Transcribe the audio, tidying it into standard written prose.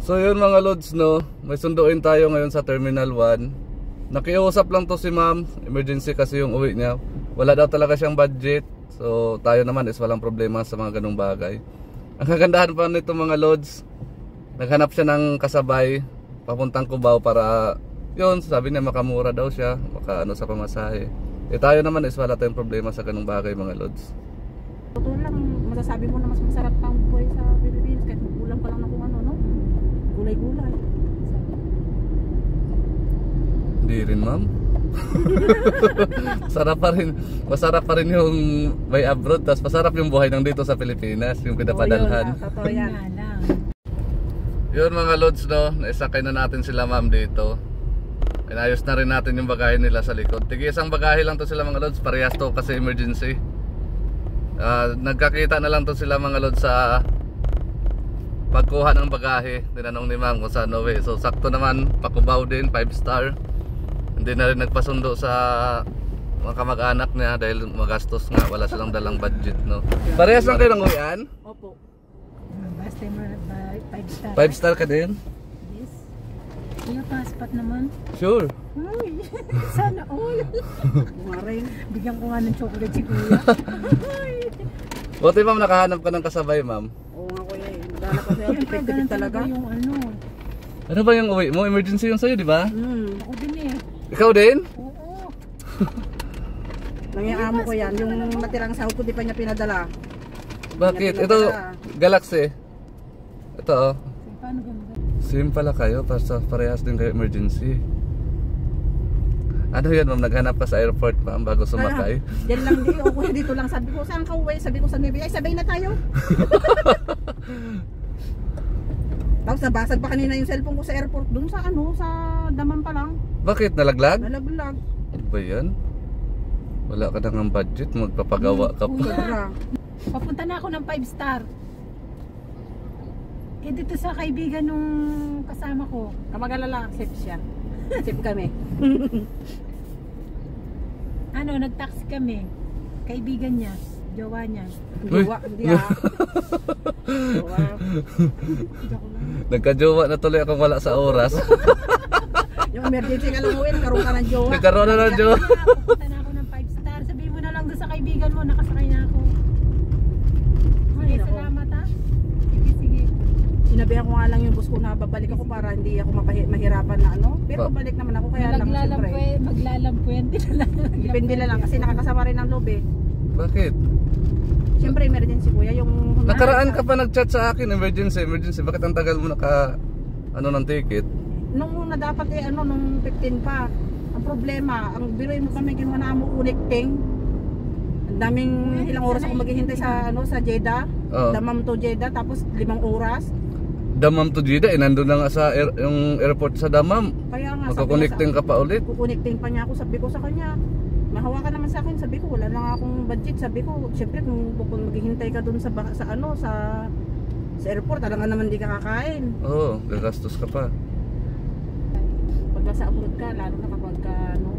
So yun mga lods, no, may sunduin tayo ngayon sa Terminal 1. Nakiusap lang to si ma'am, emergency kasi yung uwi niya. Wala daw talaga siyang budget. So tayo naman is walang problema sa mga ganung bagay. Ang kagandahan pa nito mga lods, naghanap siya ng kasabay papuntang Cubao para yun, sabi niya makamura daw siya, makaano sa pamasahe. Eh tayo naman is wala tayong problema sa ganung bagay mga lods. Totoo lang, masasabi mo na mas masarap pang buhay sa Pilipinas kahit kulang pa lang na kung ano, no? Gulay-gulay. Hindi rin ma'am. Masarap pa rin yung may abroad, tapos masarap yung buhay ng dito sa Pilipinas, yung pinapadalhan. Totoo yan. Yun mga lods, no, naisakay na natin sila ma'am dito. Inayos na rin natin yung bagahe nila sa likod. Tigi isang bagahe lang to sila mga lods, parehas to kasi emergency. Nagkakita na lang to sila mga lods sa pagkuha ng bagahe. Tinanong ni ma'am kung saan uwi. So sakto naman, pa-Cubao din, 5-star. Hindi na rin nagpasundo sa mga kamag-anak niya dahil magastos nga, wala silang dalang budget, no. Parehas lang kayo ng uwian? Opo. Basta mo 5-star. 5-star ka din? Yes. Kuya, passport naman. Sure. Uy, sana all. Bumarin. Bigyan ko nga ng chocolate si kuya. Buti ma'am, nakahanap ka ng kasabay ma'am. Oo nga kuya, dala ko sa'yo, tipid-tipid talaga. Yung ano. Ano ba yung uwi mo? Emergency yung sa'yo, di ba? Ako din eh. Ikaw din? Oo. Nangyayamo ko yan, yung natirang sahod ko di pa niya pinadala. Bakit? Ito, Galaxy. Ito oh. Paano ganda? Same pala kayo, parehas din kayo emergency. Ano yan ma'am, naghanap ka sa airport ma'am bago sumakay? Yan lang di, o kuya dito lang, sabi ko, saan ka uwi? Sabi ko sa Navy, ay sabay na tayo. Tapos nabasag pa kanina yung cellphone ko sa airport, dun sa ano, sa Daman pa lang. Bakit? Nalaglag? Nalaglag. Ano ba yan? Wala ka na ng budget, magpapagawa ka pa. Sobra. Papunta na ako ng 5-star. Eh dito sa kaibigan nung kasama ko. Kamag-alala, safe siya. Safe kami. Ano, nag-taxi kami. Kaibigan niya, jowa niya. Jowa, hindi ah. Jowa. Nagka-jowa na tuloy akong wala sa oras. Yung emergency ka lang uwi, nagkaroon ka ng jowa. Nagkaroon na ng jowa. Pupunta na ako ng 5-star. Sabihin mo na lang doon sa kaibigan mo, nakasakay na ako. Ay, salamat ha. Sige, sige. Sinabihan ko nga lang yung boss ko na babalik ako para hindi ako mahirapan na ano. Pero babalik naman ako kaya lang siyempre. Maglalampuyan din na lang. Depende na lang kasi nakakasama rin ang loob eh. Bakit? Siyempre emergency kuya yung... Nakaraan ka pa nag-chat sa akin, emergency. Bakit ang tagal mo ano ng ticket? Nung na dapat eh ano, nung 15 pa. Ang problema, ang biruin mo kami ginawa na mo connecting. Ang daming ilang oras ako maghihintay sa ano sa Jeddah. Damam to Jeddah tapos 5 oras. Damam to Jeddah, nandun na nga sa yung airport sa Damam. Kaya nga magko-connecting ka pa ulit. Kukonecting pa niya ako, sabi ko sa kanya. Mahawakan naman sa akin, sabi ko wala lang akong budget, sabi ko syempre kung maghihintay ka dun sa ano sa airport, talaga naman di ka kakain. Oo, gagastos ka pa. Pag nasa abroad ka, lalo na kapag ano,